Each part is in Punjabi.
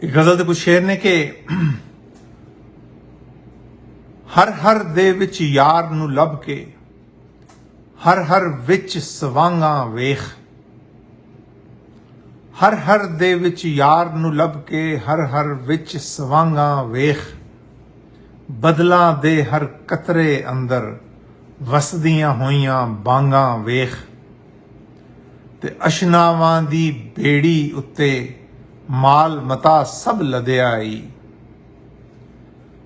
एक गज़ल ਦੇ ਕੁਝ ਸ਼ੇਰ ਨੇ ਕਿ ਹਰ ਹਰ ਦੇ ਵਿੱਚ ਯਾਰ ਨੂੰ ਲੱਭ ਕੇ ਹਰ ਹਰ ਵਿੱਚ ਸਵਾਂਗਾ ਵੇਖ ਹਰ ਹਰ ਦੇ ਵਿੱਚ ਯਾਰ ਨੂੰ ਲੱਭ ਕੇ ਹਰ ਹਰ ਵਿੱਚ ਸਵਾਂਗਾ ਵੇਖ ਬਦਲਾਂ ਦੇ ਹਰ ਕਤਰੇ ਅੰਦਰ ਵਸਦੀਆਂ ਹੋਈਆਂ ਬਾਂਗਾ ਵੇਖ ਤੇ ਅਸ਼ਨਾਵਾਂ ਦੀ ਬੇੜੀ ਉੱਤੇ ਮਾਲ ਮਤਾ ਸਭ ਲਦਿਆ ਈ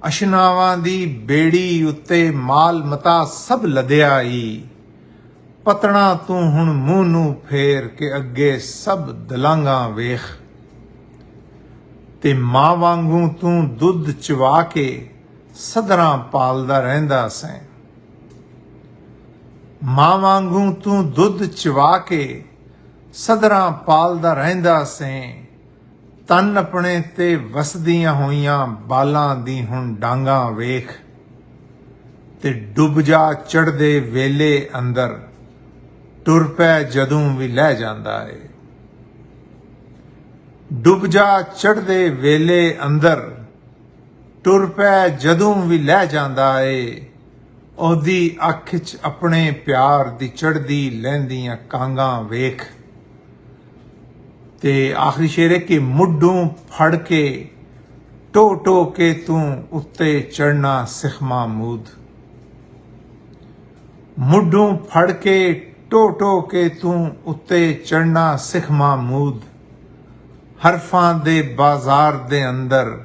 ਅਸ਼ਨਾਵਾਂ ਦੀ ਬੇੜੀ ਉੱਤੇ ਮਾਲ ਮਤਾ ਸਭ ਲਦਿਆ ਈ ਪਤਣਾ ਤੂੰ ਹੁਣ ਮੂੰਹ ਨੂੰ ਫੇਰ ਕੇ ਅੱਗੇ ਸਭ ਦਲਾਂਗਾ ਵੇਖ ਤੇ ਮਾਂ ਵਾਂਗੂ ਤੂੰ ਦੁੱਧ ਚਵਾ ਕੇ ਸਦਰਾਂ ਪਾਲਦਾ ਰਹਿੰਦਾ ਸੈਂ ਮਾਂ ਵਾਂਗੂ ਤੂੰ ਦੁੱਧ ਚਵਾ ਕੇ ਸਦਰਾਂ ਪਾਲਦਾ ਰਹਿੰਦਾ ਸੈਂ ਤਨ ਆਪਣੇ ਤੇ ਵਸਦੀਆਂ ਹੋਈਆਂ ਬਾਲਾਂ ਦੀ ਹੁਣ ਡਾਂਗਾ ਵੇਖ ਤੇ ਡੁੱਬ ਜਾ ਚੜਦੇ ਵੇਲੇ ਅੰਦਰ ਟੁਰ ਪੈ ਜਦੋਂ ਵੀ ਲੈ ਜਾਂਦਾ ਏ ਡੁੱਬ ਜਾ ਚੜਦੇ ਵੇਲੇ ਅੰਦਰ ਟੁਰ ਪੈ ਜਦੋਂ ਵੀ ਲੈ ਜਾਂਦਾ ਏ ਉਹਦੀ ਅੱਖ 'ਚ ਆਪਣੇ ਪਿਆਰ ਦੀ ਚੜ੍ਹਦੀ ਲਹਿੰਦੀਆਂ ਕਾਂਗਾਂ ਵੇਖ ਤੇ ਆਖਰੀ ਸ਼ੇਰ ਹੈ ਕਿ ਮੁੱਢੋਂ ਫੜ ਕੇ ਟੋ ਟੋ ਕੇ ਤੂੰ ਉੱਤੇ ਚੜਨਾ ਸਿੱਖ ਮਾਮੂਦ ਮੁੱਢੋਂ ਫੜ ਕੇ ਟੋ ਟੋ ਕੇ ਤੂੰ ਉੱਤੇ ਚੜਨਾ ਸਿੱਖ ਮਾਮੂਦ ਹਰਫਾਂ ਦੇ ਬਾਜ਼ਾਰ ਦੇ ਅੰਦਰ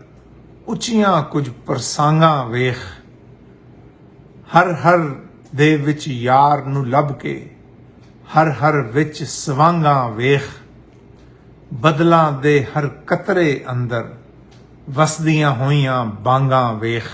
ਉੱਚੀਆਂ ਕੁਝ ਪ੍ਰਸੰਗਾਂ ਵੇਖ ਹਰ ਹਰ ਦੇ ਵਿੱਚ ਯਾਰ ਨੂੰ ਲੱਭ ਕੇ ਹਰ ਹਰ ਵਿੱਚ ਸਵਾਂਗਾ ਵੇਖ ਬਦਲਾਂ ਦੇ ਹਰ ਕਤਰੇ ਅੰਦਰ ਵਸਦੀਆਂ ਹੋਈਆਂ ਬਾਂਗਾ ਵੇਖ